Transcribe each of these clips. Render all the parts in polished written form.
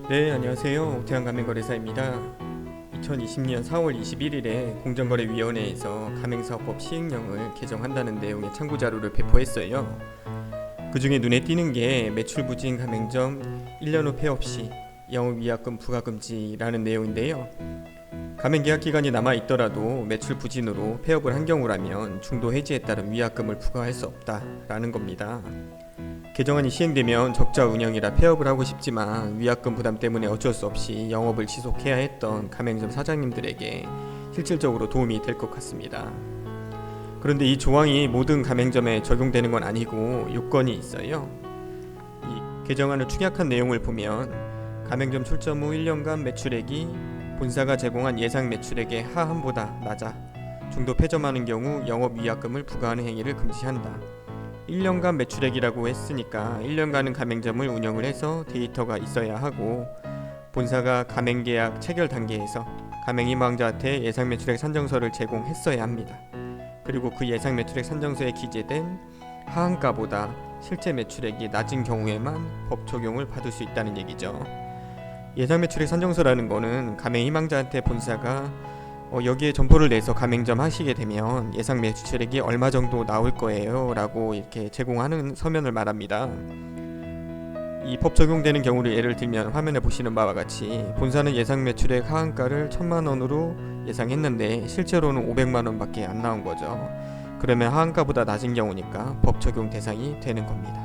네, 안녕하세요. 오태환 가맹거래사입니다. 2020년 4월 21일에 공정거래위원회에서 가맹사업법 시행령을 개정한다는 내용의 참고자료를 배포했어요. 그 중에 눈에 띄는 게 매출 부진 가맹점 1년 후 폐업 시 영업위약금 부과금지라는 내용인데요. 가맹계약 기간이 남아있더라도 매출 부진으로 폐업을 한 경우라면 중도 해지에 따른 위약금을 부과할 수 없다라는 겁니다. 개정안이 시행되면 적자 운영이라 폐업을 하고 싶지만 위약금 부담 때문에 어쩔 수 없이 영업을 지속해야 했던 가맹점 사장님들에게 실질적으로 도움이 될 것 같습니다. 그런데 이 조항이 모든 가맹점에 적용되는 건 아니고 요건이 있어요. 이 개정안을 축약한 내용을 보면 가맹점 출점 후 1년간 매출액이 본사가 제공한 예상 매출액의 하한보다 낮아 중도 폐점하는 경우 영업 위약금을 부과하는 행위를 금지한다. 1년간 매출액이라고 했으니까 1년간은 가맹점을 운영을 해서 데이터가 있어야 하고 본사가 가맹계약 체결 단계에서 가맹희망자한테 예상 매출액 산정서를 제공했어야 합니다. 그리고 그 예상 매출액 산정서에 기재된 하한가보다 실제 매출액이 낮은 경우에만 법 적용을 받을 수 있다는 얘기죠. 예상 매출액 산정서라는 거는 가맹희망자한테 본사가 여기에 점포를 내서 가맹점 하시게 되면 예상 매출액이 얼마 정도 나올 거예요 라고 이렇게 제공하는 서면을 말합니다. 이 법 적용되는 경우를 예를 들면 화면에 보시는 바와 같이 본사는 예상 매출액 하한가를 1,000만 원으로 예상했는데 실제로는 500만 원 밖에 안 나온 거죠. 그러면 하한가보다 낮은 경우니까 법 적용 대상이 되는 겁니다.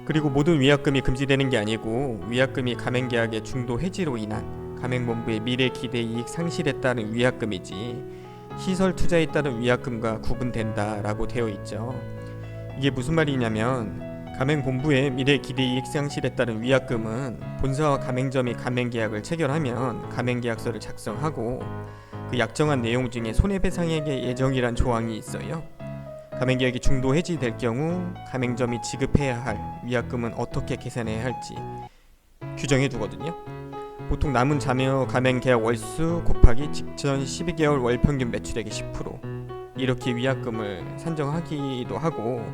그리고 모든 위약금이 금지되는 게 아니고 위약금이 가맹계약의 중도 해지로 인한 가맹본부의 미래 기대 이익 상실에 따른 위약금이지 시설 투자에 따른 위약금과 구분된다라고 되어 있죠. 이게 무슨 말이냐면 가맹본부의 미래 기대 이익 상실에 따른 위약금은 본사와 가맹점이 가맹계약을 체결하면 가맹계약서를 작성하고 그 약정한 내용 중에 손해배상액의 예정이란 조항이 있어요. 가맹계약이 중도 해지될 경우 가맹점이 지급해야 할 위약금은 어떻게 계산해야 할지 규정해 두거든요. 보통 남은 자녀 가맹계약 월수 곱하기 직전 12개월 월 평균 매출액의 10% 이렇게 위약금을 산정하기도 하고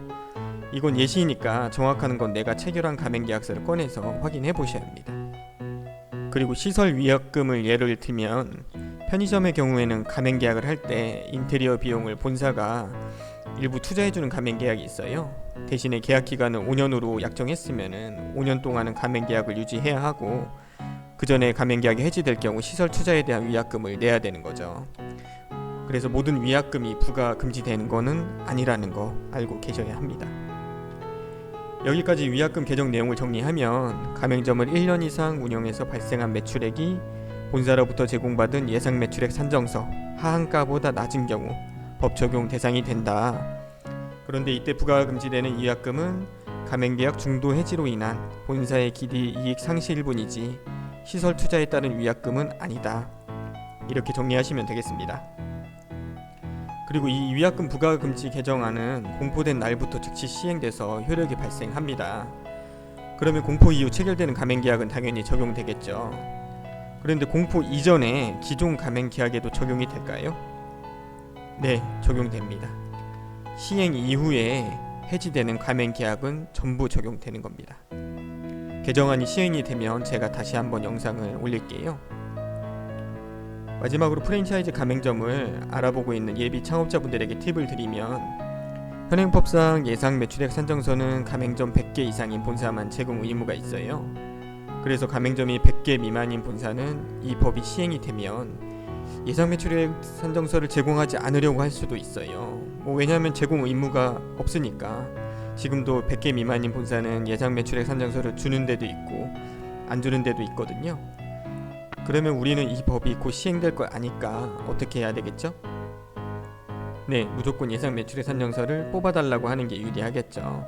이건 예시니까 정확한 건 내가 체결한 가맹계약서를 꺼내서 확인해 보셔야 합니다. 그리고 시설 위약금을 예를 들면 편의점의 경우에는 가맹계약을 할 때 인테리어 비용을 본사가 일부 투자해주는 가맹계약이 있어요. 대신에 계약기간을 5년으로 약정했으면 5년 동안은 가맹계약을 유지해야 하고 그 전에 가맹계약이 해지될 경우 시설 투자에 대한 위약금을 내야 되는 거죠. 그래서 모든 위약금이 부과 금지되는 거는 아니라는 거 알고 계셔야 합니다. 여기까지 위약금 개정 내용을 정리하면 가맹점을 1년 이상 운영해서 발생한 매출액이 본사로부터 제공받은 예상 매출액 산정서 하한가보다 낮은 경우 법 적용 대상이 된다. 그런데 이때 부과 금지되는 위약금은 가맹계약 중도 해지로 인한 본사의 기대 이익 상실일 뿐이지 시설 투자에 따른 위약금은 아니다. 이렇게 정리하시면 되겠습니다. 그리고 이 위약금 부과 금지 개정안은 공포된 날부터 즉시 시행돼서 효력이 발생합니다. 그러면 공포 이후 체결되는 가맹계약은 당연히 적용되겠죠. 그런데 공포 이전에 기존 가맹계약에도 적용이 될까요? 네, 적용됩니다. 시행 이후에 해지되는 가맹계약은 전부 적용되는 겁니다. 개정안이 시행이 되면 제가 다시 한번 영상을 올릴게요. 마지막으로 프랜차이즈 가맹점을 알아보고 있는 예비 창업자분들에게 팁을 드리면 현행법상 예상 매출액 산정서는 가맹점 100개 이상인 본사만 제공 의무가 있어요. 그래서 가맹점이 100개 미만인 본사는 이 법이 시행이 되면 예상 매출액 산정서를 제공하지 않으려고 할 수도 있어요. 왜냐하면 제공 의무가 없으니까. 지금도 100개 미만인 본사는 예상 매출액 산정서를 주는 데도 있고 안 주는 데도 있거든요. 그러면 우리는 이 법이 곧 시행될 걸 아니까 어떻게 해야 되겠죠? 네, 무조건 예상 매출액 산정서를 뽑아달라고 하는 게 유리하겠죠.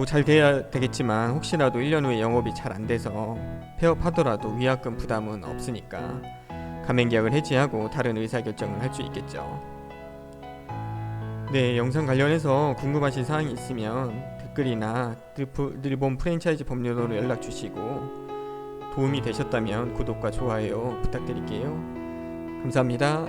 잘 돼야 되겠지만 혹시라도 1년 후에 영업이 잘 안 돼서 폐업하더라도 위약금 부담은 없으니까 가맹계약을 해지하고 다른 의사결정을 할 수 있겠죠. 네, 영상 관련해서 궁금하신 사항이 있으면 댓글이나 늘본 프랜차이즈 법률으로 연락 주시고 도움이 되셨다면 구독과 좋아요 부탁드릴게요. 감사합니다.